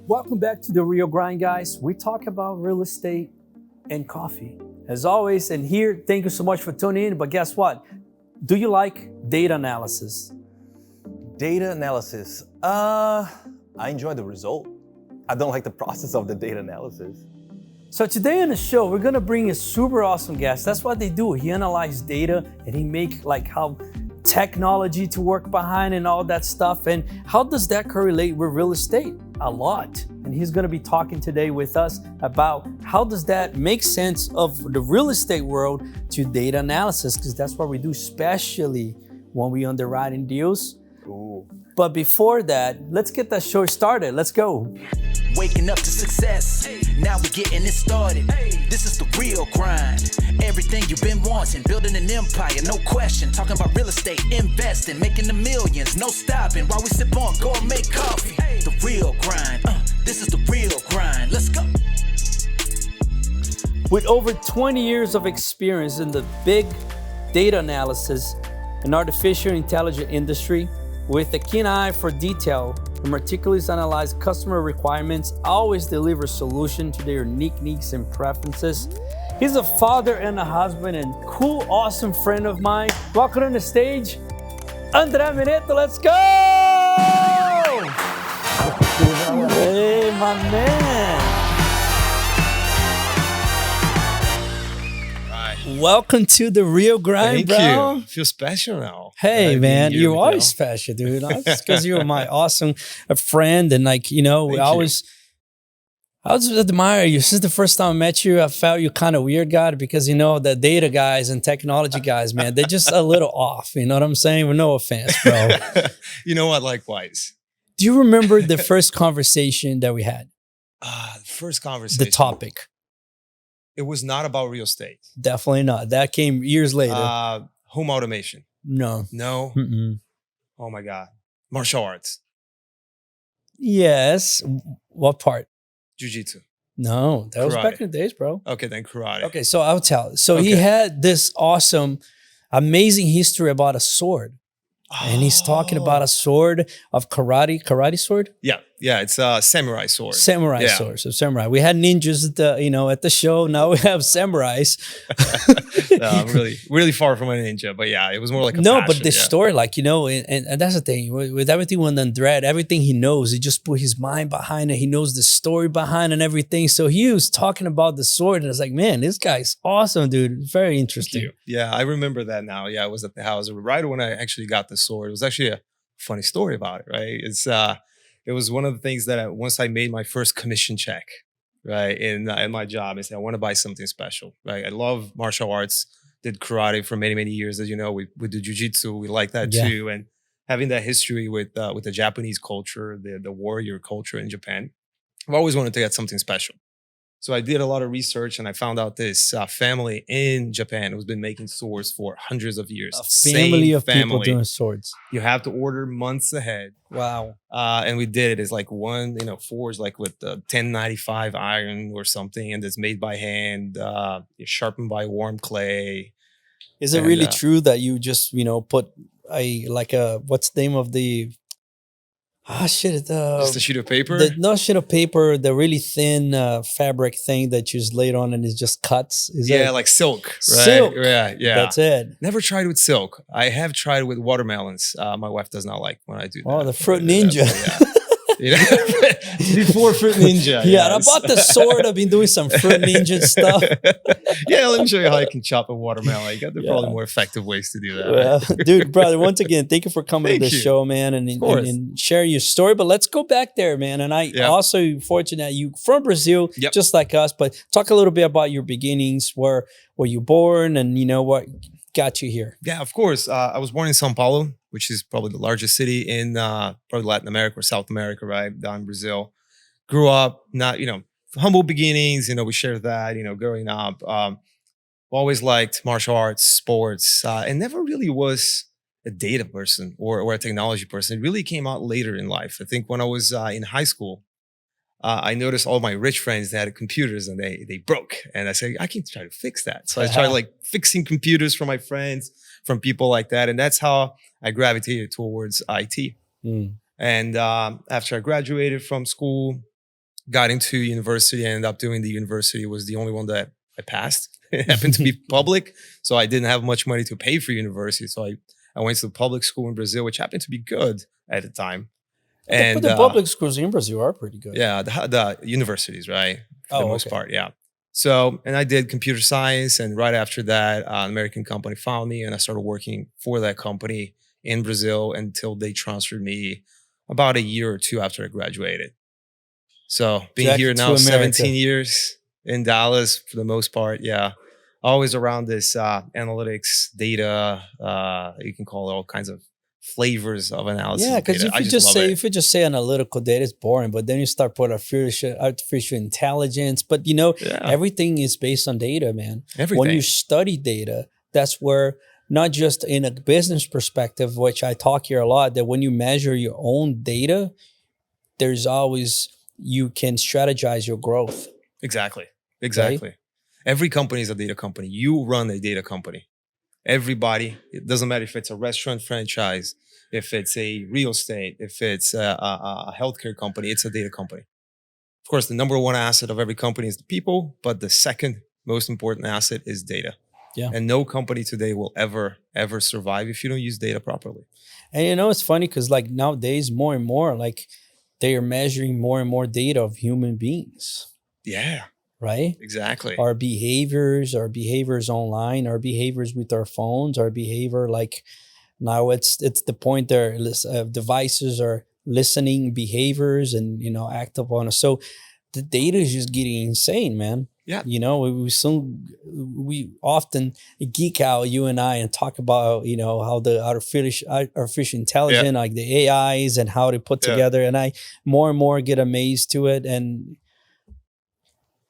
Welcome back to The Real Grind, guys. We talk about real estate and coffee. As always, and here, thank you so much for tuning in. But guess what? Do you like data analysis? Data analysis. I enjoy the result. I don't like the process of the data analysis. So today on the show, we're gonna bring a super awesome guest. That's what they do. He analyzes data and he make like how technology to work behind and all that stuff. And how does that correlate with real estate? A lot. And he's gonna be talking today with us about how does that make sense of the real estate world to data analysis, because that's what we do, especially when we underwriting deals. Ooh. But before that, let's get that show started. Let's go. Waking up to success, now we're getting it started. This is the real grind. Everything you've been wanting, building an empire, no question. Talking about real estate, investing, making the millions, no stopping. While we sip on gourmet coffee, the real grind. This is the real grind. Let's go. With over 20 years of experience in the big data analysis and artificial intelligence industry, with a keen eye for detail and meticulously analyze customer requirements, always deliver solutions to their unique needs and preferences. He's a father and a husband and cool, awesome friend of mine. Welcome on the stage, André Mineto. Let's go! Hey, my man. Welcome to The Real Grind, Thank bro. you. Feel special now. Hey, man, being you're you, always special, dude. Just because you're my awesome friend. And like, you know, I always admire you. Since the first time I met you, I felt you kind of weird guy because, you know, the data guys and technology guys, man, they're just a little off. You know what I'm saying? With no offense, bro. You know what? Likewise. Do you remember the first conversation that we had? The first conversation. The topic? It was not about real estate. Definitely not. That came years later. Home automation. No. No. Mm-mm. Oh my God. Martial arts. Yes. What part? Jiu-jitsu. No, that was Karate. back in the days, bro. Okay, then karate. Okay, so I'll tell. So he Okay. had this awesome, amazing history about a sword. And he's talking about a sword of karate sword? Yeah. It's a samurai sword. Samurai Yeah. sword. So samurai. We had ninjas at the show. Now we have samurais. No, I'm really far from a ninja, but yeah, it was more like a No, passion, but the yeah. story, like, you know, and that's the thing with everything with Andret, everything he knows, he just put his mind behind it. He knows the story behind and everything. So he was talking about the sword, and it's like, man, this guy's awesome, dude. Very Thank interesting. you. Yeah, I remember that now. Yeah, I was at the house right when I actually got the sword. It was actually a funny story about it, right? It was one of the things that once I made my first commission check, right, in my job, I said I want to buy something special, right? I love martial arts. Did karate for many years, as you know. We do jiu-jitsu. We like that Yeah. too, and having that history with the Japanese culture, the warrior culture in Japan, I've always wanted to get something special. So I did a lot of research and I found out this family in Japan who's been making swords for hundreds of years. A family Same of people family. doing swords. You have to order months ahead. Wow. And we did it. It's like one, forged like with the 1095 iron or something, and it's made by hand, sharpened by warm clay. Is it And, really true that you just, put what's the name of the Just a sheet of paper. no sheet of paper, the really thin fabric thing that you just laid on and it just cuts? Is Yeah, that like silk. Right? silk? Yeah. That's it. Never tried with silk. I have tried with watermelons. My wife does not like when I do that. Oh, the Fruit When I do that, Ninja. but yeah. Before Fruit Ninja. Yeah, I yes. bought the sword. I've been doing some Fruit Ninja stuff. Yeah, let me show you how you can chop a watermelon. You got the Yeah. probably more effective ways to do that. Well, Right? dude, brother, once again, thank you for coming to Thank the you. show, man, course. and sharing your story. But let's go back there, man. And I Yeah. also fortunate that you from Brazil, Yep. just like us. But talk a little bit about your beginnings. Where were you born, and what got you here? Yeah, of course. I was born in Sao Paulo, which is probably the largest city in probably Latin America or South America, right? Down in Brazil. Grew up, not, humble beginnings, we shared that, growing up. Always liked martial arts, sports, and never really was a data person or a technology person. It really came out later in life. I think when I was in high school, I noticed all my rich friends, they had computers and they broke. And I said, I can try to fix that. So I started like fixing computers for my friends, from people like that. And that's how I gravitated towards IT. Mm. And after I graduated from school, got into university. I ended up doing the university. It was the only one that I passed. It happened to be public, so I didn't have much money to pay for university. So I went to the public school in Brazil, which happened to be good at the time. But the public schools in Brazil are pretty good. Yeah, the universities, right? For the most okay. part, yeah. So, and I did computer science, and right after that, an American company found me, and I started working for that company in Brazil until they transferred me about a year or two after I graduated. So, being Back here to now, America. 17 years in Dallas for the most part, yeah. Always around this analytics, data, you can call it all kinds of flavors of analysis. Yeah, of because data. if I you just love say it. if you just say analytical data, it's boring. But then you start putting artificial intelligence. But Yeah. everything is based on data, man. Everything. When you study data, that's where not just in a business perspective, which I talk here a lot, that when you measure your own data, there's always you can strategize your growth. Exactly. Every company is a data company. You run a data company. Everybody, it doesn't matter if it's a restaurant franchise, if it's a real estate, if it's a healthcare company, it's a data company. Of course, the number one asset of every company is the people, but the second most important asset is data. Yeah. And no company today will ever survive if you don't use data properly. And it's funny because like nowadays, more and more, like they are measuring more and more data of human beings, Yeah, right? exactly. Our behaviors online, our behaviors with our phones, our behavior like now it's the point there devices are listening behaviors and act upon us. So the data is just getting insane, man. Yeah. We often geek out, you and I, and talk about how the artificial intelligence, like the AIs and how they put together, and I more and more get amazed to it. And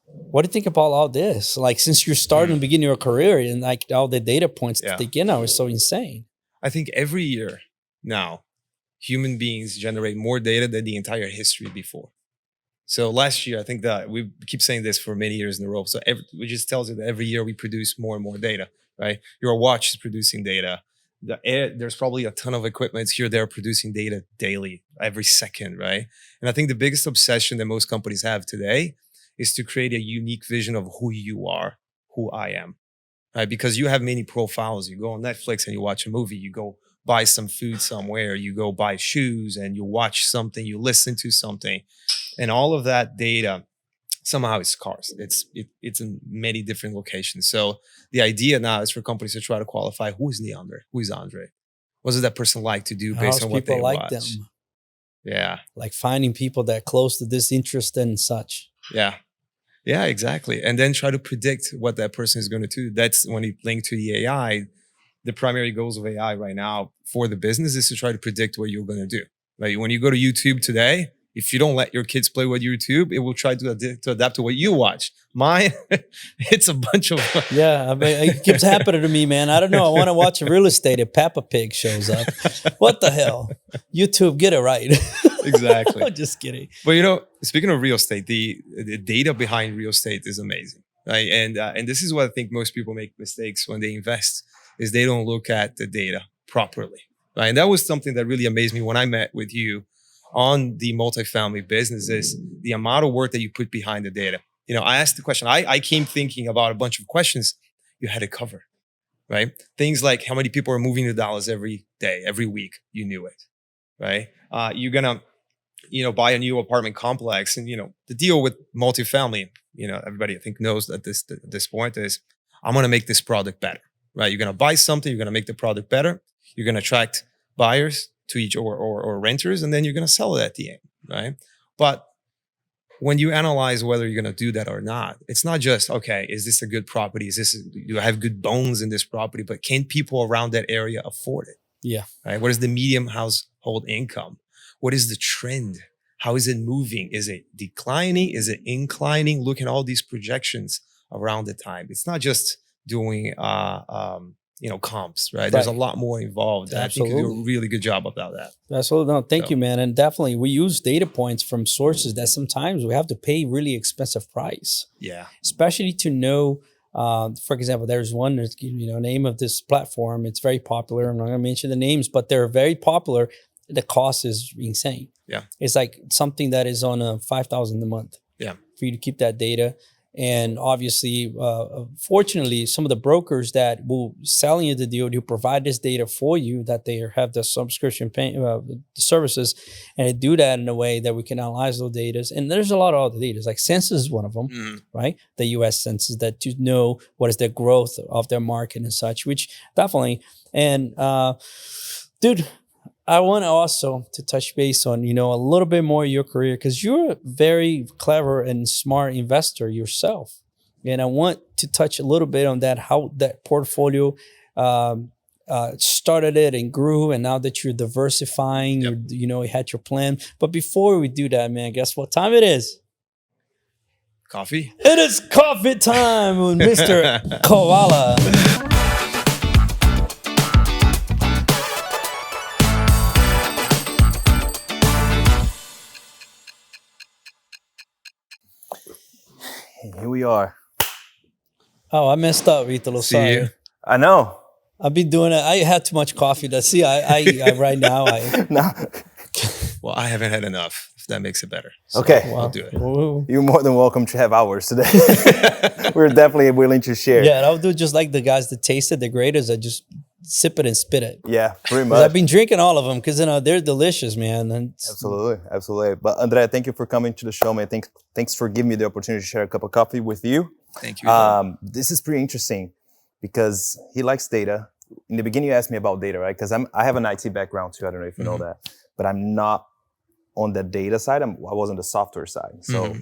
what do you think about all this? Like, since you're starting the beginning of your career and like all the data points that they get now is so insane. I think every year now, human beings generate more data than the entire history before. So last year, I think that we keep saying this for many years in a row. So it just tells you that every year we produce more and more data, right? Your watch is producing data. There's probably a ton of equipment here that are producing data daily, every second, right? And I think the biggest obsession that most companies have today is to create a unique vision of who you are, who I am, right? Because you have many profiles. You go on Netflix and you watch a movie. You go buy some food somewhere. You go buy shoes and you watch something. You listen to something. And all of that data somehow is scarce. It's in many different locations. So the idea now is for companies to try to qualify who is Leandre, who is Andre, what does that person like to do based on what they watch. Them. Yeah, like finding people that are close to this interest and such. Yeah, exactly. And then try to predict what that person is going to do. That's when you link to the AI. The primary goals of AI right now for the business is to try to predict what you're going to do. Right? When you go to YouTube today, if you don't let your kids play with YouTube, it will try to adapt to what you watch. Mine, it's a bunch of... Yeah, I mean, it keeps happening to me, man. I don't know. I want to watch real estate if Peppa Pig shows up. What the hell? YouTube, get it right. Exactly. Just kidding. But speaking of real estate, the data behind real estate is amazing, right? And this is what I think most people make mistakes when they invest, is they don't look at the data properly, right? And that was something that really amazed me when I met with you on the multifamily business, is the amount of work that you put behind the data. I asked the question. I came thinking about a bunch of questions you had to cover, right? Things like how many people are moving to Dallas every day, every week. You knew it, right? You're gonna, buy a new apartment complex, and the deal with multifamily. Everybody I think knows that this point is, I'm gonna make this product better, right? You're gonna buy something, you're gonna make the product better, you're gonna attract buyers to each or renters, and then you're gonna sell it at the end, right? But when you analyze whether you're going to do that or not, it's not just, okay, is this a good property? Do I have good bones in this property? But can people around that area afford it? Yeah. Right. What is the medium household income? What is the trend? How is it moving? Is it declining? Is it inclining? Look at all these projections around the time. It's not just doing, comps, right? There's a lot more involved. Absolutely. I think you do a really good job about that. Absolutely. No, thank you, man. And definitely we use data points from sources that sometimes we have to pay really expensive price. Yeah. Especially to know, for example, there's one, name of this platform. It's very popular. I'm not going to mention the names, but they're very popular. The cost is insane. Yeah. It's like something that is on a 5,000 a month. Yeah. For you to keep that data. And obviously, fortunately, some of the brokers that will sell you the deal, who provide this data for you, that they have the subscription the services, and they do that in a way that we can analyze those data. And there's a lot of other data, like Census is one of them, right? The U.S. Census, that to know what is the growth of their market and such, which definitely. And dude, I want also to touch base on, a little bit more of your career, because you're a very clever and smart investor yourself. And I want to touch a little bit on that, how that portfolio started it and grew. And now that you're diversifying, you had your plan. But before we do that, man, guess what time it is? Coffee? It is coffee time with Mr. Koala. Here we are. Oh, I messed up, Italo. Sorry. you. I know. I've been doing it. I had too much coffee. I right now. No. Well, I haven't had enough, if that makes it better. So Okay. I'll do it. Ooh. You're more than welcome to have ours today. We're definitely willing to share. Yeah, and I'll do just like the guys that taste it, the graders that just sip it and spit it. Yeah, pretty 'Cause I've much. been drinking all of them because they're delicious, man. And Absolutely. But Andrea, thank you for coming to the show, man. Thanks for giving me the opportunity to share a cup of coffee with you. Thank you. This is pretty interesting because he likes data. In the beginning, you asked me about data, right? Because I have an IT background too. I don't know if you know that, but I'm not on the data side. I was on the software side. So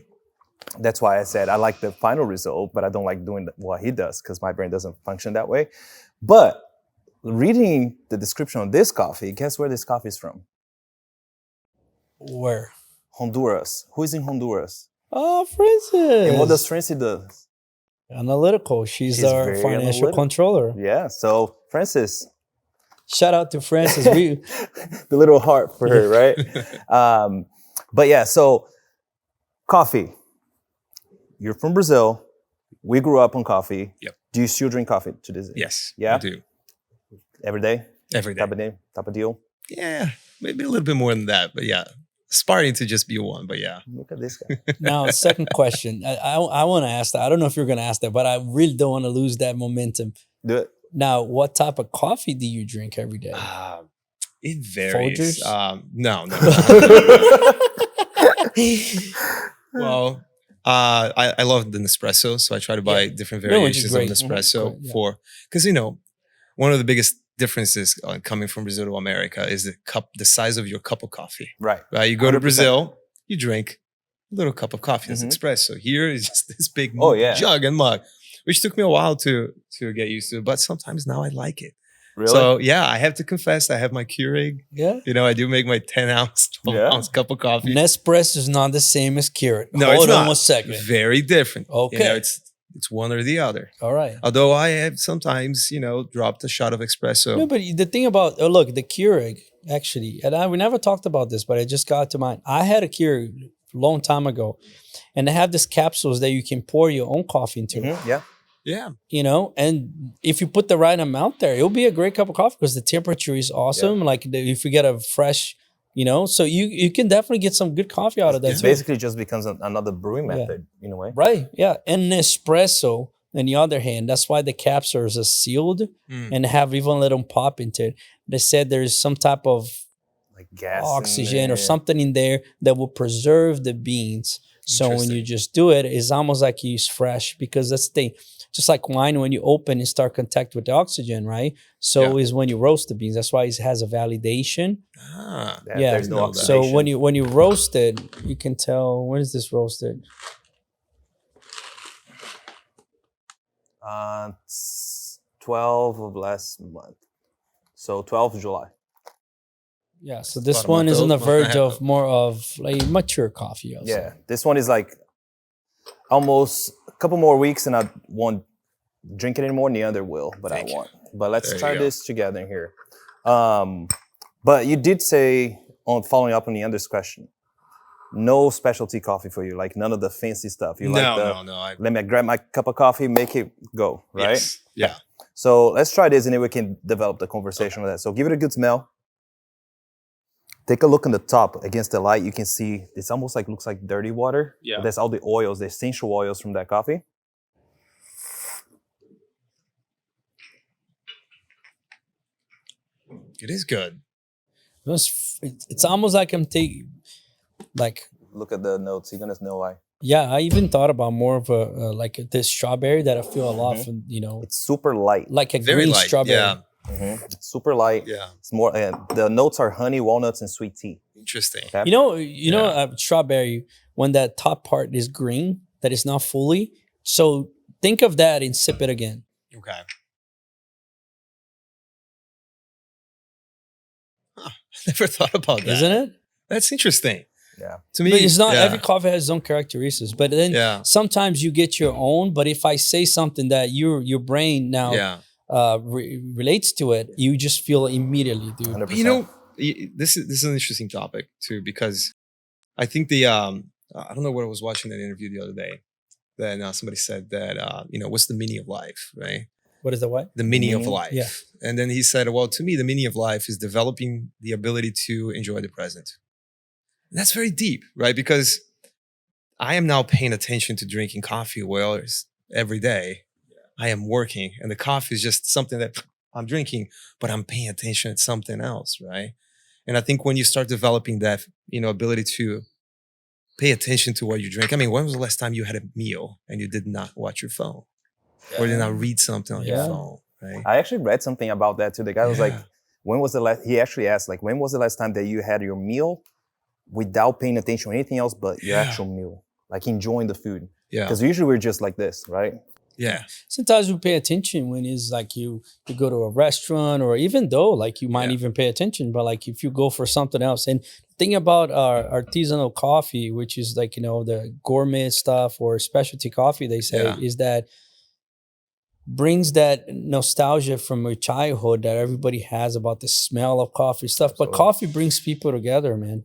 that's why I said I like the final result, but I don't like doing what he does because my brain doesn't function that way. But reading the description of this coffee, guess where this coffee is from? where? Honduras. Who is in Honduras? Oh, Francis. And what does Francie do? Analytical. She's our very financial analytical. controller. Yeah, so Francis, Shout out to Francis. We the little heart for her, right? But yeah, so coffee. You're from Brazil. We grew up on coffee. Yep. Do you still drink coffee to this day? Yes. Yeah? I do. Every day? Every day. Type of deal? Yeah. Maybe a little bit more than that, but yeah. Aspiring to just be one, but yeah. Look at this guy. now second question. I want to ask that. I don't know if you're going to ask that, but I really don't want to lose that momentum. Do it. Now, what type of coffee do you drink every day? It varies. Folgers? No. Well, I love the Nespresso, so I try to buy different No, which is variations of great. Nespresso Great, yeah. for, because one of the biggest differences coming from Brazil to America is the size of your cup of coffee. Right. Right? You go to 100%. Brazil, you drink a little cup of coffee. It's Mhm. espresso. Here is just this big Oh, yeah. jug and mug, which took me a while to get used to, but sometimes now I like it. Really? So yeah, I have to confess, I have my Keurig. Yeah. I do make my 10 ounce, 12 Yeah. ounce cup of coffee. Nespresso is not the same as Keurig. No, Hold it's on not. one second. Very different. Okay. It's one or the other. All right. Although I have sometimes, dropped a shot of espresso. No, but the thing about look, the Keurig actually, and we never talked about this, but it just got to mind. I had a Keurig a long time ago, and they have these capsules that you can pour your own coffee into. Mhm, yeah. Yeah. And if you put the right amount there, it'll be a great cup of coffee because the temperature is awesome. Like if you get a fresh, so you can definitely get some good coffee out of that It too. basically just becomes another brewing method in a way. Right. Yeah. And Nespresso, on the other hand, that's why the capsules are sealed and have even let them pop into it. They said there's some type of Like gas. in oxygen or there. something in there that will preserve the beans. So when Interesting. you just do it, it's almost like you use fresh because that's the thing. Just like wine, when you open and start contact with the oxygen, right? So is when you roast the beans. That's why it has a validation. Ah. Yeah. There's no So oxidation. So when you roast it, you can tell, when is this roasted? 12 of last month. So 12th of July. Yeah, so this about a one month is on old, the month and a verge half of more of like mature coffee. I'll say. Yeah. This one is like almost a couple more weeks and I won't drink it anymore. Neither will, but Thank I you. want. But let's There you try go. this together here. But you did say, on following up on the Anders question, no specialty coffee for you, like none of the fancy stuff. You like the, no. let me grab my cup of coffee, make it go, right? Yes. Yeah. So let's try this and then we can develop the conversation with that. So give it a good smell. Take a look on the top against the light. You can see it's almost like looks like dirty water. Yeah. But that's all the oils, the essential oils from that coffee. It is good. It's almost like I'm taking, like, Look at the notes. You're gonna know why. yeah, I even thought about more of a like this strawberry that I feel a lot from, you know, It's super light. like a Very green light. strawberry. Yeah. It's super light. Yeah. It's more. The notes are honey, walnuts, and sweet tea. Interesting. Okay? You know, strawberry, when that top part is green, that is not fully. So think of that and sip it again. Okay. Huh. Never thought about that. Isn't it? That's interesting. Yeah. To me, But it's not yeah. every coffee has its own characteristics. But then Yeah. sometimes you get your own. But if I say something that your brain now Yeah. relates to it, you just feel it immediately, dude. 100%. But you know, this is an interesting topic too, because I think the I don't know what I was watching that interview the other day. Then somebody said that you know, what's the meaning of life, right? What is the what? The meaning of Meaning? life. Yeah. And then he said, well, to me, the meaning of life is developing the ability to enjoy the present. And that's very deep, right? Because I am now paying attention to drinking coffee every day. I am working, and the coffee is just something that I'm drinking, but I'm paying attention to something else, right? And I think when you start developing that, you know, ability to pay attention to what you drink. I mean, when was the last time you had a meal and you did not watch your phone or did not read something on your Yeah. phone, right? I actually read something about that too. The guy was like, Yeah. when was the last, he actually asked, like, when was the last time that you had your meal without paying attention to anything else but your Yeah. actual meal? Like enjoying the food. Yeah. Because usually we're just like this, right? Yeah. Sometimes we pay attention when it's like you go to a restaurant, or even though like you might Yeah. even pay attention, but like if you go for something else. And think about our artisanal coffee, which is like, you know, the gourmet stuff or specialty coffee, they say, Yeah. is that brings that nostalgia from your childhood that everybody has about the smell of coffee stuff. But Absolutely. coffee brings people together, man.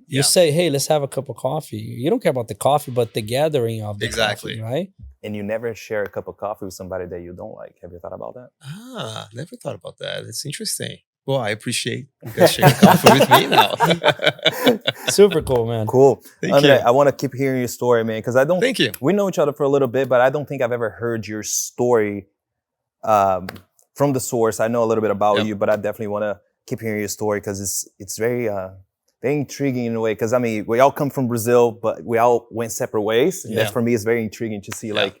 You Yeah. say, hey, let's have a cup of coffee. You don't care about the coffee, but the gathering of the Exactly. coffee, right? And you never share a cup of coffee with somebody that you don't like. Have you thought about that? Ah, never thought about that. It's interesting. Well, I appreciate you guys sharing coffee with me now. Super cool, man. Cool. Thank Andre, you. I want to keep hearing your story, man, because I don't. Thank you. We know each other for a little bit, but I don't think I've ever heard your story from the source. I know a little bit about Yep. you, but I definitely want to keep hearing your story because it's very very intriguing in a way. Because I mean, we all come from Brazil, but we all went separate ways. And Yeah. that for me is very intriguing to see, Yeah. like,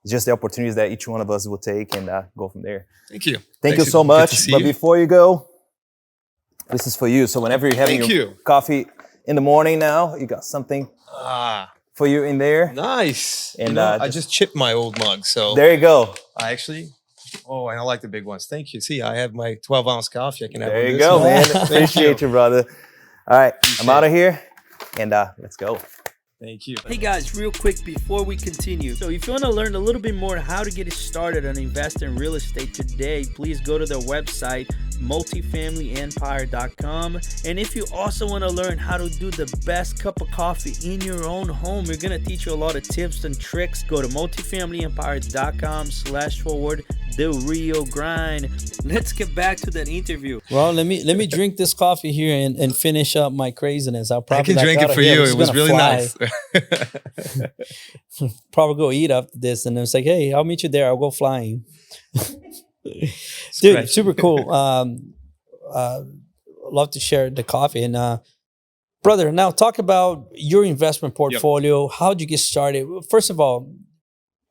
just the opportunities that each one of us will take and go from there. Thank you. Thank you Thanks. so Good to much. see But you. before you go, this is for you. So whenever you're having Thank your you. coffee in the morning now, you got something Ah, for you in there. nice. And, You know, I just- just chipped my old mug, so There you go. I actually. Oh, and I like the big ones. Thank you. See, I have my 12-ounce coffee. I can have There one you this go, one. man. Thank Appreciate you, brother. All right, I'm out of here, and let's go. Thank you. Hey guys, real quick before we continue. So if you want to learn a little bit more how to get started on investing in real estate today, please go to their website, multifamilyempire.com. And if you also want to learn how to do the best cup of coffee in your own home, we're going to teach you a lot of tips and tricks. Go to multifamilyempire.com/the real grind. Let's get back to that interview. Well, let me drink this coffee here and finish up my craziness. I'll I probably can drink it for you. It was really nice. Probably go eat after this, and it's like, hey, I'll meet you there. I'll go flying. Dude, great. super cool. Love to share the coffee. And brother, now talk about your investment portfolio. How'd you get started? First of all,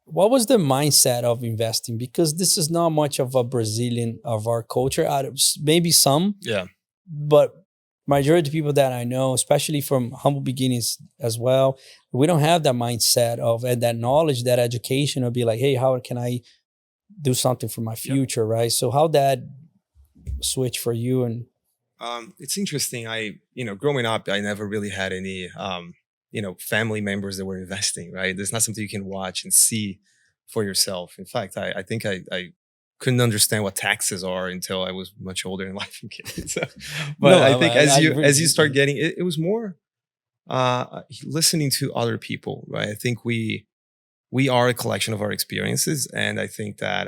what was the mindset of investing? Because this is not much of a Brazilian of our culture. Out of maybe some, Yeah. but majority of people that I know, especially from humble beginnings as well, we don't have that mindset of and that knowledge, that education of be like, hey, how can I do something for my future, right? So how that switch for you? And It's interesting. Growing up, I never really had any, family members that were investing, right? There's not something you can watch and see for yourself. In fact, I think I couldn't understand what taxes are until I was much older in life and kids. But No, I think as really- you start getting it was more listening to other people, right? I think we are a collection of our experiences, and I think that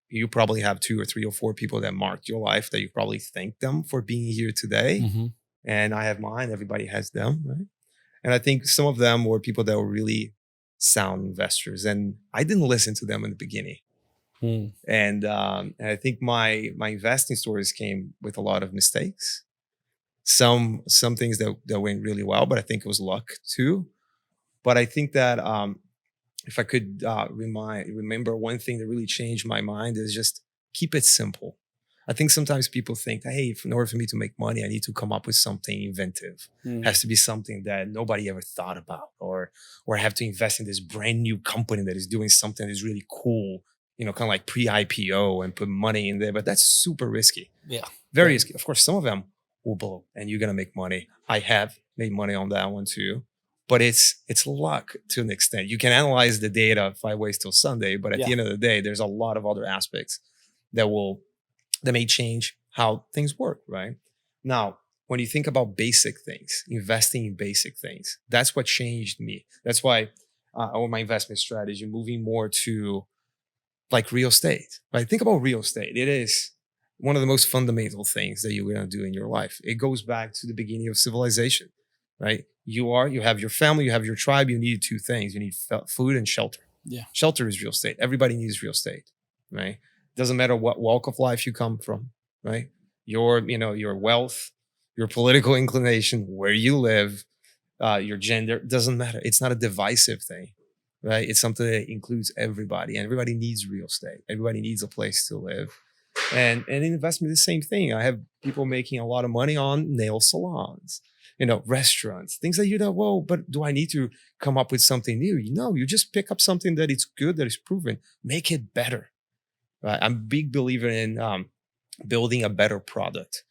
you probably have 2 or 3 or 4 people that marked your life that you probably thank them for being here today. and I have mine. Everybody has them, right? And I think some of them were people that were really sound investors, and I didn't listen to them in the beginning. And I think my investing stories came with a lot of mistakes. Some things that went really well, but I think it was luck too. But I think that if I could remember one thing that really changed my mind is just keep it simple. I think sometimes people think, hey, in order for me to make money, I need to come up with something inventive. It has to be something that nobody ever thought about, or I have to invest in this brand new company that is doing something that is really cool, kind of like pre-IPO and put money in there. But that's super risky. Yeah. Very risky. Of course, some of them will blow and you're going to make money. I have made money on that one too. But it's luck to an extent. You can analyze the data 5 ways till Sunday, but at the end of the day, there's a lot of other aspects that may change how things work, right? Now, when you think about basic things, investing in basic things, that's what changed me. That's why on my investment strategy, moving more to like real estate, right? Think about real estate. It is one of the most fundamental things that you're going to do in your life. It goes back to the beginning of civilization, right? You have your family, you have your tribe, you need 2 things. You need food and shelter. Yeah. Shelter is real estate. Everybody needs real estate, right? Doesn't matter what walk of life you come from, right? Your wealth, your political inclination, where you live, your gender, doesn't matter. It's not a divisive thing, right? It's something that includes everybody, and everybody needs real estate. Everybody needs a place to live. And in investment, the same thing. I have people making a lot of money on nail salons, restaurants, things that whoa, but do I need to come up with something new? You just pick up something that is good, that is proven, make it better. Right? I'm a big believer in building a better product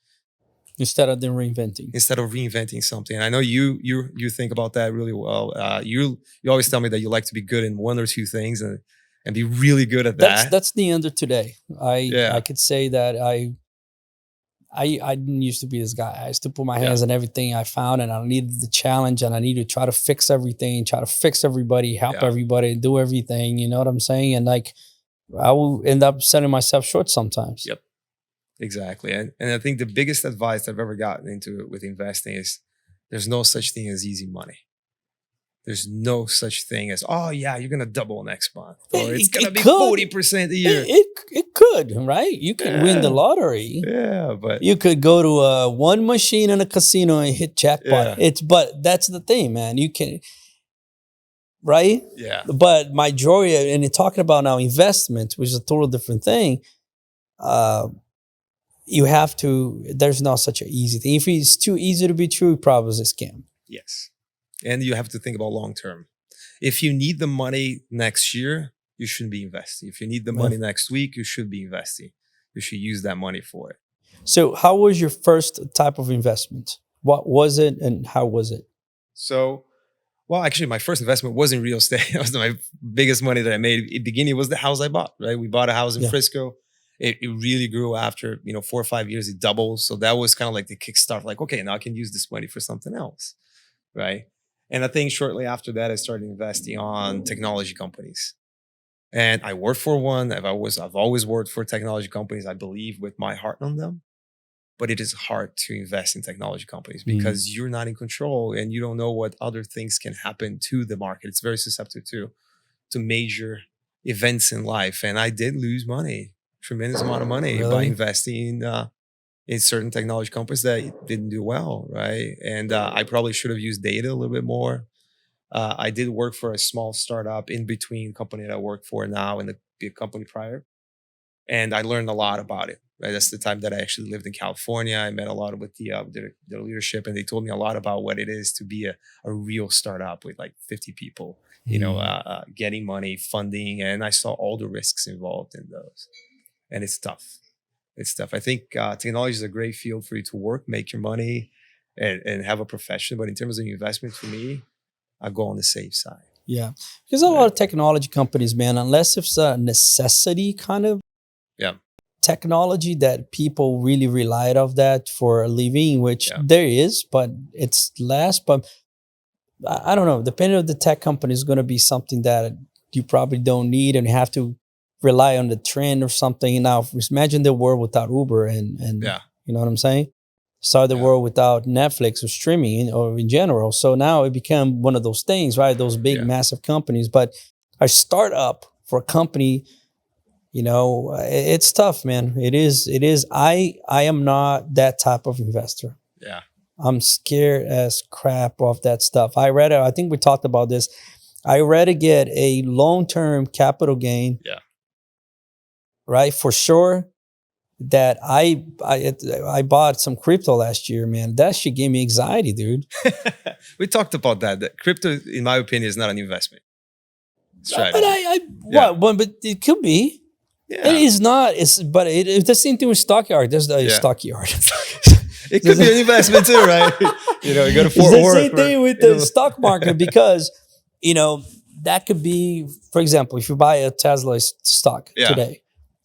instead of reinventing something. And I know you think about that really well. You always tell me that you like to be good in 1 or 2 things and be really good at that. That's the end of today. I could say that I didn't used to be this guy. I used to put my hands on everything I found, and I needed the challenge, and I needed to try to fix everything, try to fix everybody, help everybody, do everything. You know what I'm saying? And like, I will end up selling myself short sometimes. Yep, exactly. And I think the biggest advice I've ever gotten into with investing is there's no such thing as easy money. There's no such thing as, you're going to double next month. Or it's going to be 40% a year. It could, right? You could win the lottery. Yeah, but you could go to one machine in a casino and hit jackpot. But that's the thing, man. You can, right? Yeah. But majority, and you're talking about now investment, which is a total different thing. You have to, there's not such an easy thing. If it's too easy to be true, it probably is a scam. Yes. And you have to think about long term. If you need the money next year, you shouldn't be investing. If you need the money next week, you should be investing. You should use that money for it. So how was your first type of investment? What was it and how was it? So, well, actually, my first investment was in real estate. That was my biggest money that I made. In the beginning, it was the house I bought, right? We bought a house in Frisco. It really grew after, 4 or 5 years, it doubled. So that was kind of like the kickstart, like, okay, now I can use this money for something else, right? And I think shortly after that, I started investing on technology companies. And I worked for one. I've always worked for technology companies. I believe with my heart on them. But it is hard to invest in technology companies because you're not in control and you don't know what other things can happen to the market. It's very susceptible to major events in life. And I did lose money, tremendous amount of money by investing in certain technology companies that didn't do well, right? And I probably should have used data a little bit more. I did work for a small startup in between company that I work for now and the big company prior. And I learned a lot about it, right? That's the time that I actually lived in California. I met a lot with the leadership, and they told me a lot about what it is to be a real startup with like 50 people, getting money, funding, and I saw all the risks involved in those. And it's tough. It's tough. I think technology is a great field for you to work, make your money, and have a profession. But in terms of investment, for me, I go on the safe side. Yeah. Because a lot of technology companies, man, unless it's a necessity kind of technology that people really relied on that for a living, which there is, but it's less. But I don't know. Depending on the tech company is going to be something that you probably don't need and you have to rely on the trend or something. Now, imagine the world without Uber and you know what I'm saying? saw the Yeah. world without Netflix or streaming or in general. So now it became one of those things, right? Those big, Yeah. massive companies. But a startup for a company, you know, it's tough, man. It is. It is. I am not that type of investor. Yeah. I'm scared as crap of that stuff. I think we talked about this. I rather get a long-term capital gain. Yeah. Right, for sure. That I bought some crypto last year, man. That shit gave me anxiety, dude. We talked about that. That crypto, in my opinion, is not an investment But strategy. well, but it could be. Yeah. It is not. It's the same thing with stockyard. There's the Yeah. stockyard. It could be an investment too, right? You know, you go to It's Fort the Worth. same thing with you the know, stock market because, you know, that could be, for example, if you buy a Tesla stock Yeah. today,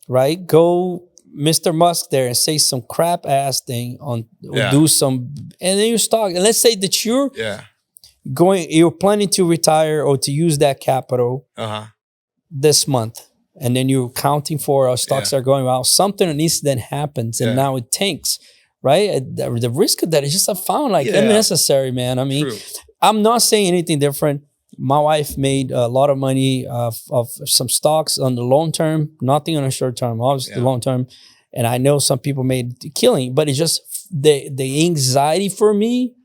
right? Go Mr. Musk there and say some crap ass thing or Yeah. do some, and then you stock. And let's say that Yeah. you're planning to retire or to use that capital Uh-huh. this month, and then you're counting for stocks are going out. Something an incident happens, and Yeah. now it tanks, right? The risk of that is just I found like Yeah. unnecessary, man. I mean, True. I'm not saying anything different. My wife made a lot of money of some stocks on the long term, nothing on the short term, obviously the Yeah. long term. And I know some people made a killing, but it's just the anxiety for me,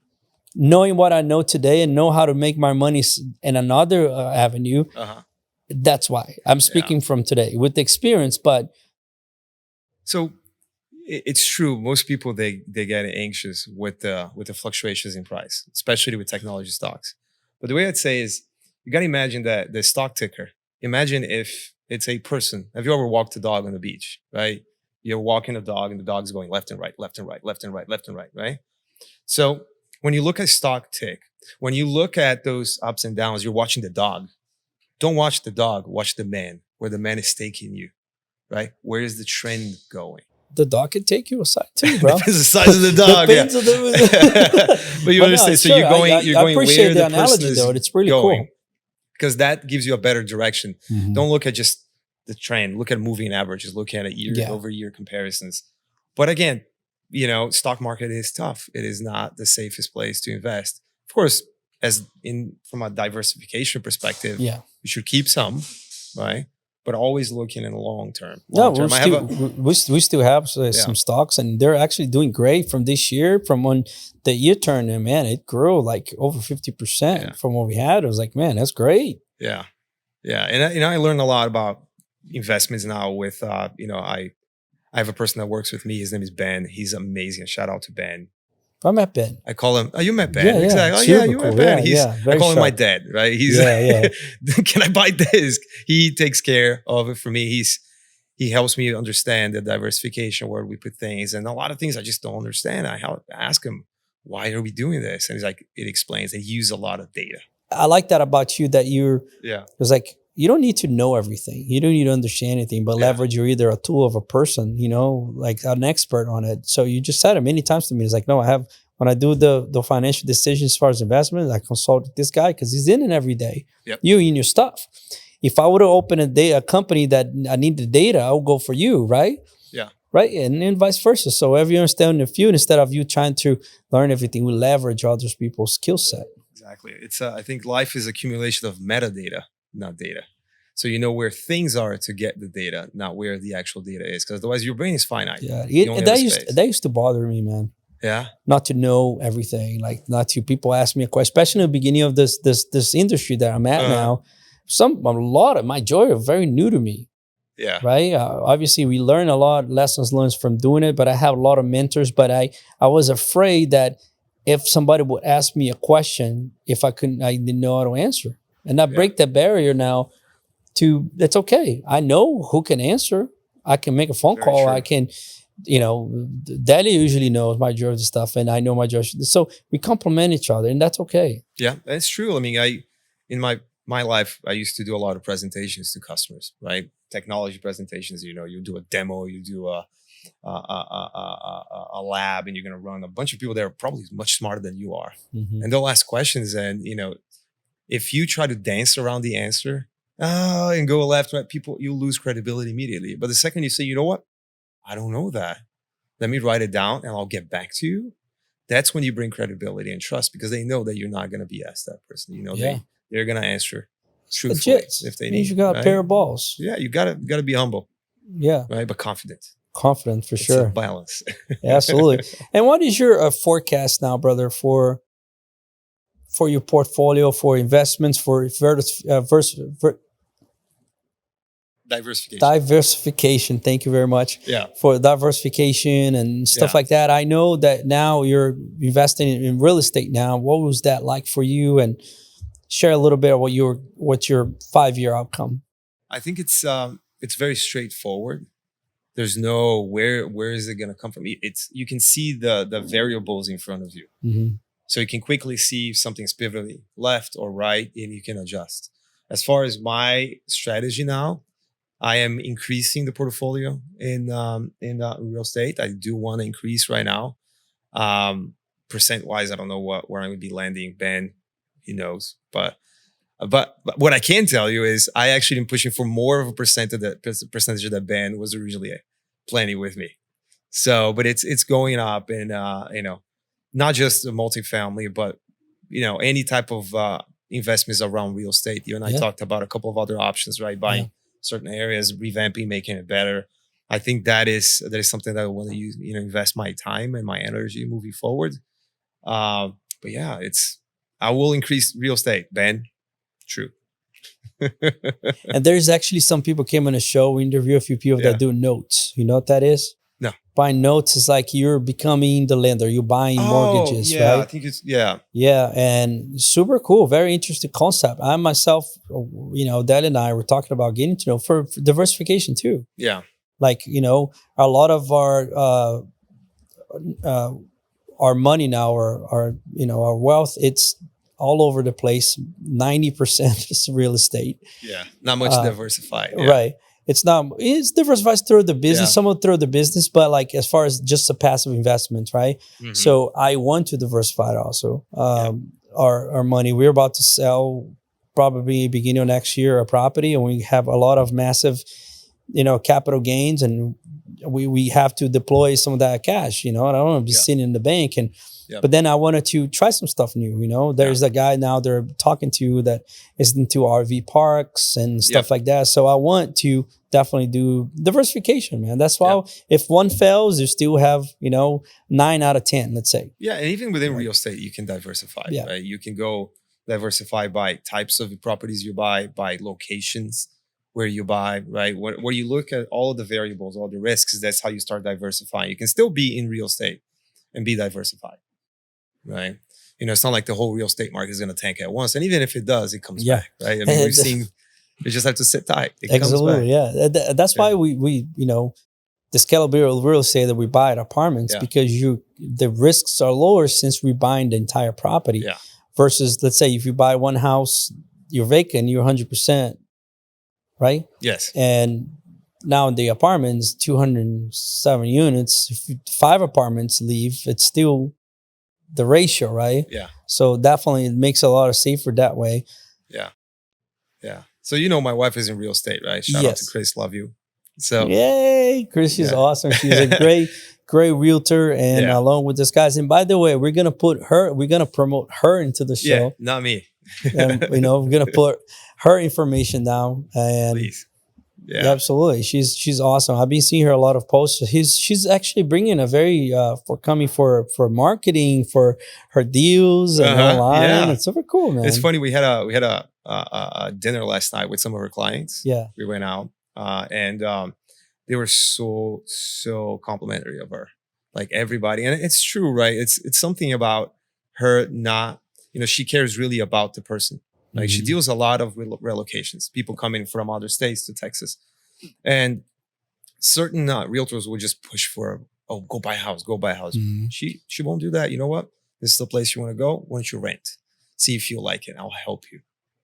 knowing what I know today and know how to make my money in another avenue. Uh-huh. That's why I'm speaking from today with the experience. But So it's true. Most people they get anxious with the fluctuations in price, especially with technology stocks. But the way I'd say is you got to imagine that the stock ticker. Imagine if it's a person. Have you ever walked a dog on the beach, right? You're walking a dog and the dog's going left and right, left and right, left and right, left and right, right? So when you look at stock tick, when you look at those ups and downs, you're watching the dog. Don't watch the dog, watch the man, where the man is taking you, right? Where is the trend going? the dog can take you aside too, bro. Depends the size of the dog. Depends yeah. on the- But you But no, understand. So sure, you're going. You're going appreciate where the the person analogy, is though. It's really going, cool. because that gives you a better direction. Mhm. Don't look at just the trend. Look at moving averages. Look at it Yeah. over year comparisons. But again, you know, stock market is tough. It is not the safest place to invest. Of course, from a diversification perspective, Yeah. you should keep some, right? But always looking in the long term. No, Long term. we still have some stocks, and they're actually doing great from this year. From when the year turned, and man, it grew like over 50% Yeah. from what we had. I was like, man, that's great. Yeah, and I learned a lot about investments now. With I have a person that works with me. His name is Ben. He's amazing. Shout out to Ben. I met Ben. I call him. Oh, you met Ben? Yeah, yeah. Exactly. Oh, Super yeah, you met cool. Ben. Yeah, I very call him my sharp. dad. Right? He's Yeah, Can I buy this? He takes care of it for me. He helps me understand the diversification, where we put things, and a lot of things I just don't understand. I ask him, why are we doing this? And he's like, it explains. And he uses a lot of data. I like that about you, that you're, Yeah. it's like, you don't need to know everything. You don't need to understand anything, but Yeah. leverage, you're either a tool of a person, like an expert on it. So you just said it many times to me. It's like, no, when I do the financial decisions as far as investment, I consult this guy because he's in it every day. Yep. You in your stuff. If I would have opened a company that I need the data, I would go for you, right? Yeah. Right. And then vice versa. So everyone's telling a few instead of you trying to learn everything, we leverage other people's skill set. Exactly. It's I think life is accumulation of metadata, not data. So you know where things are to get the data, not where the actual data is. Because otherwise your brain is finite. Yeah. You only have That a used space. that used to bother me, man. Yeah. Not to know everything, like not to people ask me a question, especially in the beginning of this industry that I'm at now. A lot of my joy are very new to me, Yeah. right? Obviously, we learn a lot, lessons learned from doing it, but I have a lot of mentors. But I was afraid that if somebody would ask me a question, I didn't know how to answer, and I break that barrier now. That's okay. I know who can answer. I can make a phone Very call. true. I can. Daddy usually knows majority of the stuff, and I know majority. So we complement each other, and that's okay. Yeah, that's true. I mean, in my life, I used to do a lot of presentations to customers, right? Technology presentations. You do a demo, you do a lab, and you're going to run a bunch of people that are probably much smarter than you are, Mhm. and they'll ask questions, and if you try to dance around the answer and go left, right, you lose credibility immediately. But the second you say, you know what, I don't know that, let me write it down, and I'll get back to you. that's when you bring credibility and trust, because they know that you're not going to BS that person. You know, Yeah. they're going to answer truthfully Legit. if they Means need. you got a right? pair of balls. Yeah, you gotta be humble, Yeah. right? But confident. Confident for It's sure. a balance. Yeah, absolutely. And what is your forecast now, brother, for your portfolio, for investments, for Diversification. diversification? Thank you very much. Yeah. For diversification and stuff Yeah. like that. I know that now you're investing in real estate now. What was that like for you? And share a little bit of what's your 5-year outcome. I think it's very straightforward. There's no where is it going to come from? It's you can see the variables in front of you, Mm-hmm. so you can quickly see if something's pivotally left or right, and you can adjust. As far as my strategy now, I am increasing the portfolio in real estate. I do want to increase right now. Percent wise, I don't know where I'm going to be landing. Ben, he knows, but what I can tell you is I actually am pushing for more of a percentage that Ben was originally planning with me. So, but it's going up, and not just the multifamily, but any type of investments around real estate. You and I talked about a couple of other options, right? Buying certain areas, revamping, making it better. I think that is something that I want to use, invest my time and my energy moving forward. But yeah, I will increase real estate, Ben. True. And there's actually some people came on the show. We interview a few people that do notes. You know what that is? No. Buying notes is like you're becoming the lender. You're buying mortgages, yeah, right? I think it's yeah. Yeah, and super cool. Very interesting concept. I myself, Dad and I were talking about getting to know for diversification too. Yeah. Like, a lot of our money now, our wealth, it's all over the place. 90% is real estate. Yeah. Not much diversified. Yeah. Right. It's diversified through the business, Yeah. somewhat through the business, but like as far as just a passive investment, right? Mm-hmm. So I want to diversify it also. Our money. We're about to sell probably beginning of next year a property, and we have a lot of massive, capital gains, and we have to deploy some of that cash. I don't want to be sitting in the bank and. Yep. But then I wanted to try some stuff new. There's a guy now they're talking to that is into RV parks and stuff like that. So I want to definitely do diversification, man. That's why if one fails, you still have, 9 out of 10, let's say. Yeah. And even within real estate, you can diversify, right? You can go diversify by types of properties you buy, by locations where you buy, right? Where you look at all of the variables, all the risks, that's how you start diversifying. You can still be in real estate and be diversified. Right. It's not like the whole real estate market is going to tank at once. And even if it does, it comes back. Right. I mean, we've seen, you just have to sit tight. It Absolutely. comes back. Yeah. That's why we the scalable real estate that we buy at apartments, because the risks are lower since we buying the entire property versus, let's say, if you buy one house, you're vacant, you're 100%. Right. Yes. And now in the apartments, 207 units, if 5 apartments leave, it's still the ratio, right? Yeah. So definitely it makes a lot of safer that way. Yeah. Yeah. So my wife is in real estate, right? Shout out to Chris, love you. So yay, Chris is awesome. She's a great realtor, and along with this guys. And by the way, we're gonna promote her into the show. Yeah, not me. And we're gonna put her information down. And please. Yeah, absolutely. She's awesome. I've been seeing her a lot of posts. She's actually bringing a very for marketing for her deals and online. Yeah. It's super cool, man. It's funny. We had a dinner last night with some of her clients. Yeah, we went out and they were so complimentary of her, like everybody. And it's true, right? It's something about her not. She cares really about the person. Like she deals a lot of relocations, people coming from other states to Texas, and certain realtors will just push for, go buy a house, go buy a house. Mm-hmm. She won't do that. You know what? This is the place you want to go. Why don't you rent? See if you like it. I'll help you,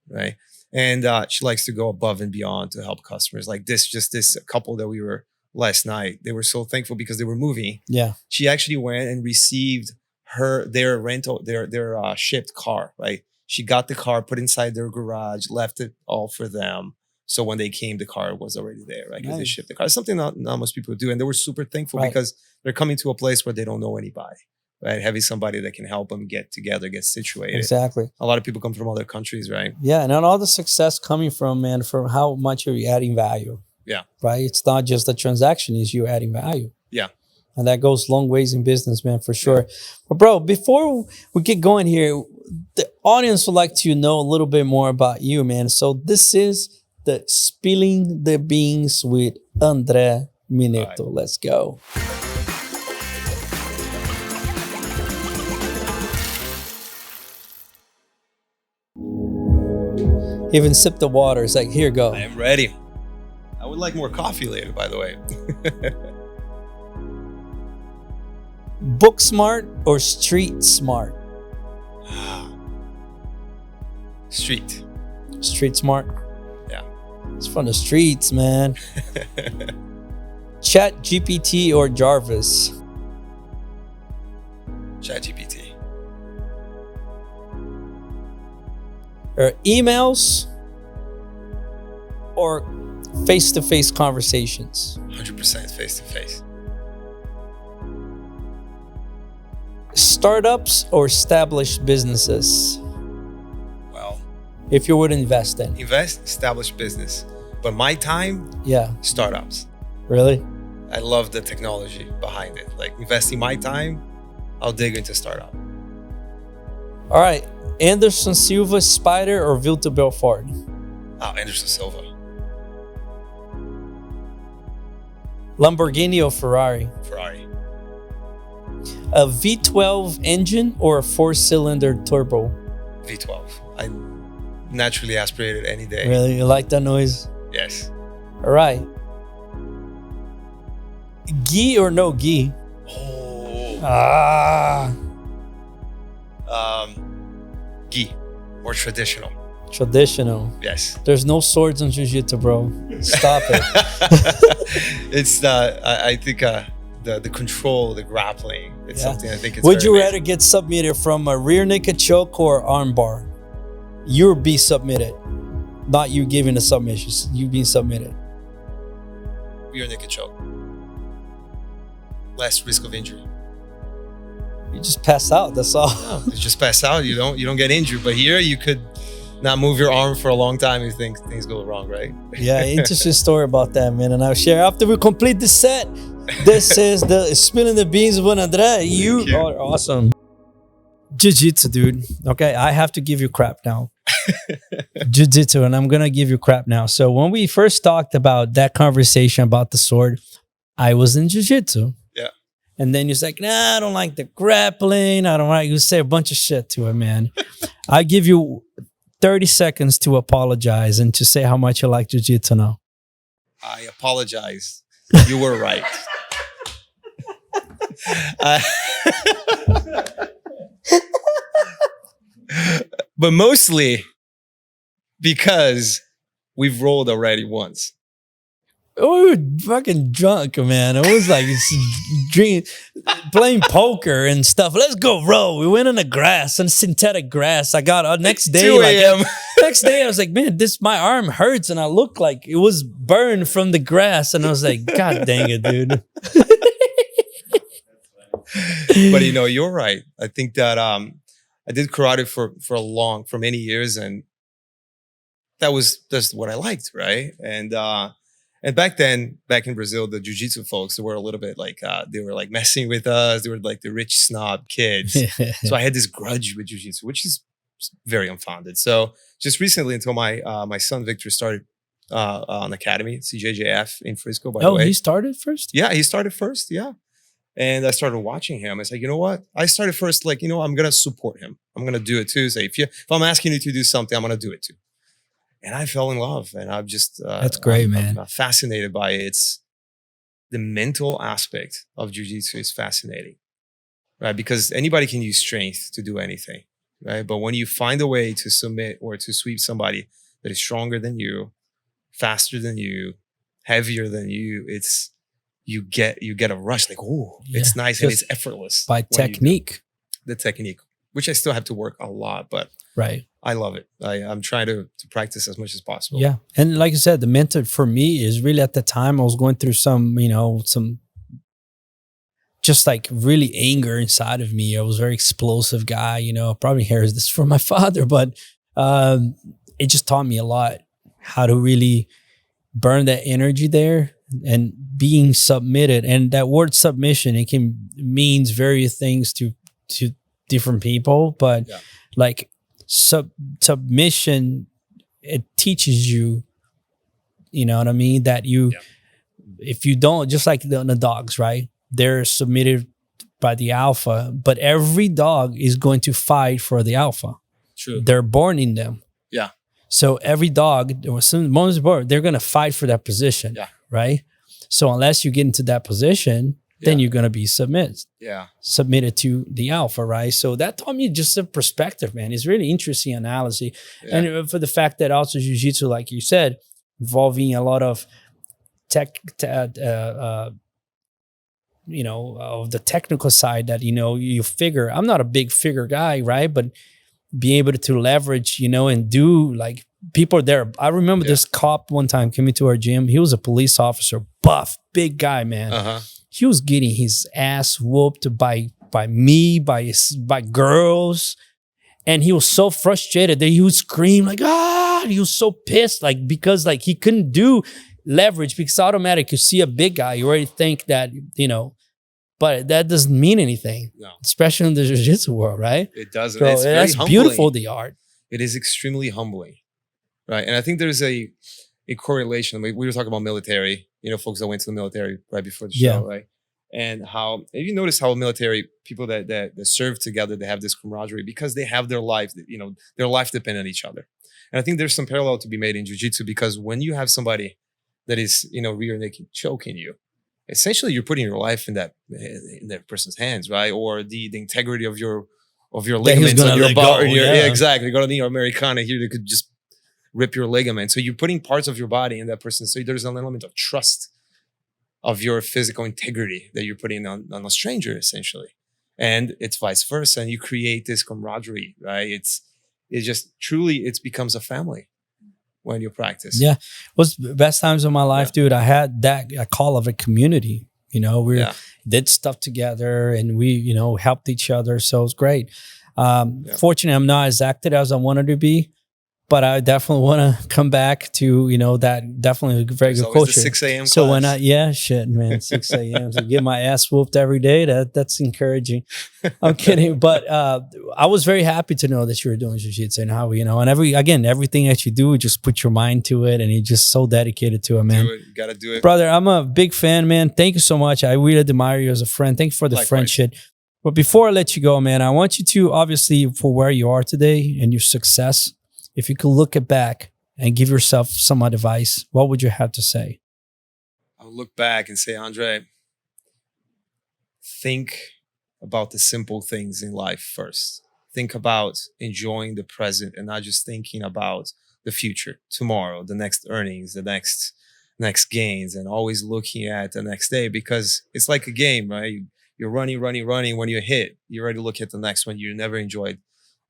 right? And she likes to go above and beyond to help customers. Like this couple that we were last night. They were so thankful because they were moving. Yeah, she actually went and received their rental, their shipped car, right? She got the car, put inside their garage, left it all for them. So when they came, the car was already there, right? Because they shipped the car. It's something not most people do. And they were super thankful because they're coming to a place where they don't know anybody, right? Having somebody that can help them get together, get situated. Exactly. A lot of people come from other countries, right? Yeah, and then all the success coming from, man, from how much are you adding value? Yeah. Right? It's not just a transaction, it's you adding value. Yeah. And that goes long ways in business, man, for sure. But bro, before we get going here, the audience would like to know a little bit more about you, man. So this is the Spilling the Beans with Andre Minetto. Right. Let's go. Even sip the water. It's like, here, go. I am ready. I would like more coffee later, by the way. Book smart or street smart? Street. Street smart. Yeah. It's from the streets, man. Chat GPT or Jarvis? ChatGPT. Or emails or face-to-face conversations? 100% face to face. Startups or established businesses? Well, If you would invest in. invest, establish business. But my time, Yeah, startups. really? I love the technology behind it. Like investing my time, I'll dig into startup. All right. Anderson Silva, Spider or Vilto Belfort? Oh, Anderson Silva. Lamborghini or Ferrari? Ferrari. A V12 engine or a 4-cylinder turbo? V12. I naturally aspirated any day. Really? You like that noise? Yes. All right. Ghee or no ghee? Oh. Ah, Gi. More traditional. traditional. Yes. There's no swords in jiu-jitsu, bro. Stop it. It's I think the control, the grappling. It's Yeah. something I think it's Would very you amazing. rather get submitted from a rear naked choke or arm bar? You be submitted, not you giving the submissions. You being submitted. Rear naked choke. Less risk of injury. You just pass out. That's all. No, you just pass out. You don't get injured. But here you could not move your arm for a long time if things go wrong, right? Yeah, interesting story about that, man. And I'll share after we complete the set. This is the Spilling the Beans with Andre. You you. are awesome. Jiu-jitsu, dude. Okay, I have to give you crap now. Jiu-jitsu, and I'm gonna give you crap now. So when we first talked about that conversation about the sword, I was in jiu-jitsu. Yeah. And then you're like, nah, I don't like the grappling. I don't like, you say a bunch of shit to it, man. I give you 30 seconds to apologize and to say how much you like jiu-jitsu now. I apologize. You were right. But mostly because we've rolled already once. We were fucking drunk, man. It was like playing poker and stuff. Let's go roll. We went on the grass, on synthetic grass. I got next day, 2 a.m. next day, I was like, man, my arm hurts, and I looked like it was burned from the grass, and I was like, God dang it, dude. But you're right. I think that I did karate for many years, and that's what I liked, right? And back then, back in Brazil, the jiu-jitsu folks, they were a little bit like, they were like messing with us. They were like the rich snob kids. So I had this grudge with jiu-jitsu, which is very unfounded. So just recently, until my son Victor started an academy, CJJF in Frisco, by the way. He started first? Yeah, he started first. Yeah. And I started watching him. It's like, you know what? I started first, like, I'm going to support him. I'm going to do it too. Say, if I'm asking you to do something, I'm going to do it too. And I fell in love, and I'm just That's great, man. I'm fascinated by it. It's the mental aspect of jiu-jitsu is fascinating, right? Because anybody can use strength to do anything, right? But when you find a way to submit or to sweep somebody that is stronger than you, faster than you, heavier than you, you get a rush, like, oh, it's nice and it's effortless. By technique. The technique, which I still have to work a lot, but right. I love it. I'm trying to practice as much as possible. Yeah. And like I said, the mentor for me is really at the time I was going through some just like really anger inside of me. I was a very explosive guy, you know, probably inherited this from my father, but it just taught me a lot how to really burn that energy there and being submitted. And that word submission, it can means various things to different people, but like submission, it teaches you, you know what I mean? That you, if you don't, just like the dogs, right? They're submitted by the alpha, but every dog is going to fight for the alpha. True. They're born in them. Yeah. So every dog, or some moments born, they're going to fight for that position. Yeah. Right. So unless you get into that position, then you're going to be submitted to the alpha. Right. So that taught me just a perspective, man. It's really interesting analysis. Yeah. And for the fact that also jiu-jitsu, like you said, involving a lot of you know, of the technical side that, you know, you figure, I'm not a big figure guy, right? But being able to leverage, you know, and do like people there. I remember this cop one time came into our gym. He was a police officer, buff, big guy, man. He was getting his ass whooped by me, by girls. And he was so frustrated that he would scream like, ah, he was so pissed, like, because like he couldn't do leverage because automatic you see a big guy, you already think that, you know, but that doesn't mean anything. No. Especially in the jiu-jitsu world, right? It doesn't. So it's that's very beautiful, the art. It is extremely humbling, right? And I think there's a correlation. We were talking about military, you know, folks that went to the military right before the show, right? And how, if you notice how military people that serve together, they have this camaraderie because they have their life, you know, their life depend on each other. And I think there's some parallel to be made in jiu-jitsu because when you have somebody that is, you know, rear naked choking you, essentially you're putting your life in that person's hands, right? Or the integrity of your ligaments on your body. Yeah, exactly. You're gonna need your Americana here that could just rip your ligament. So you're putting parts of your body in that person. So there's an element of trust of your physical integrity that you're putting on a stranger, essentially. And it's vice versa. And you create this camaraderie, right? It just truly, it becomes a family when you practice. Yeah. It was the best times of my life, dude. I had a call of a community, you know, we did stuff together and we, you know, helped each other. So it was great. Fortunately, I'm not as active as I wanted to be, but I definitely want to come back to, you know, that definitely a very good culture. 6 a.m. So class. when shit, man, 6 a.m. to get my ass whooped every day, that's encouraging. I'm kidding. But I was very happy to know that you were doing jiu-jitsu and how, you know, and everything that you do, just put your mind to it and you're just so dedicated to it, man. Do it. You gotta do it. Brother, I'm a big fan, man. Thank you so much. I really admire you as a friend. Thank you for the friendship. But before I let you go, man, I want you to, obviously, for where you are today and your success, if you could look it back and give yourself some advice, what would you have to say? I'll look back and say, Andre, think about the simple things in life first. Think about enjoying the present and not just thinking about the future, tomorrow, the next earnings, the next gains, and always looking at the next day because it's like a game, right? You're running. When you hit, you already look at the next one. You never enjoyed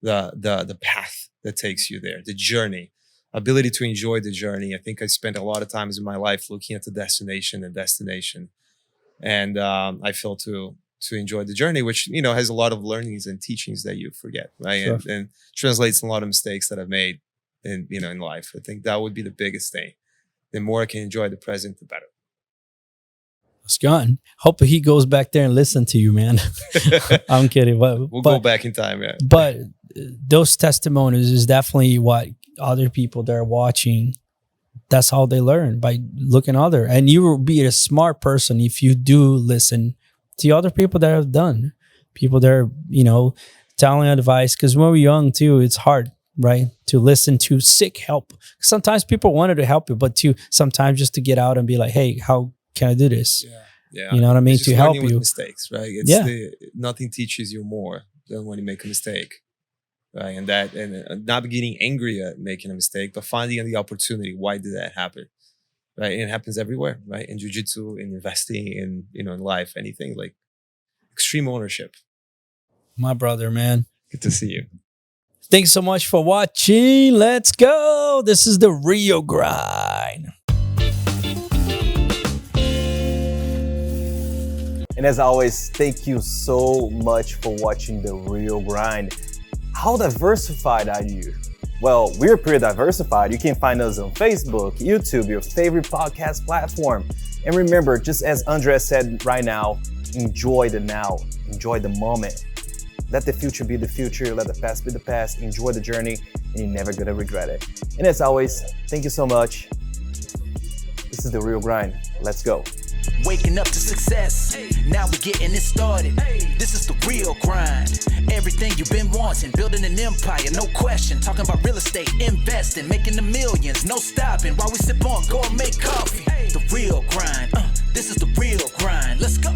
the path that takes you there, the journey, ability to enjoy the journey. I think I spent a lot of times in my life looking at the destination. And I failed to enjoy the journey, which, you know, has a lot of learnings and teachings that you forget, right? Sure. And translates a lot of mistakes that I've made in life. I think that would be the biggest thing. The more I can enjoy the present, the better. Scott, hope he goes back there and listen to you, man. I'm kidding. We'll go back in time, yeah. But those testimonies is definitely what other people that are watching, that's how they learn, by looking other. And you will be a smart person if you do listen to other people that have done, people that are, you know, telling advice. Because when we're young too, it's hard, right, to listen to seek help. Sometimes people wanted to help you, but sometimes just to get out and be like, hey, how can I do this? Yeah. You know what I mean? To help you. With mistakes, right? Nothing teaches you more than when you make a mistake, right? And not getting angry at making a mistake, but finding the opportunity. Why did that happen? Right? And it happens everywhere, right? In jiu-jitsu, in investing, in life, anything, like extreme ownership. My brother, man. Good to see you. Thanks so much for watching. Let's go. This is the Real Grind. And as always, thank you so much for watching The Real Grind. How diversified are you? Well, we're pretty diversified. You can find us on Facebook, YouTube, your favorite podcast platform. And remember, just as Andres said right now, enjoy the now, enjoy the moment. Let the future be the future, let the past be the past, enjoy the journey, and you're never gonna regret it. And as always, thank you so much. This is The Real Grind. Let's go. Waking up to success, now we're getting it started. This is the real grind. Everything you've been wanting, building an empire, no question. Talking about real estate, investing, making the millions, no stopping. While we sip on, go and make coffee. The real grind, this is the real grind. Let's go.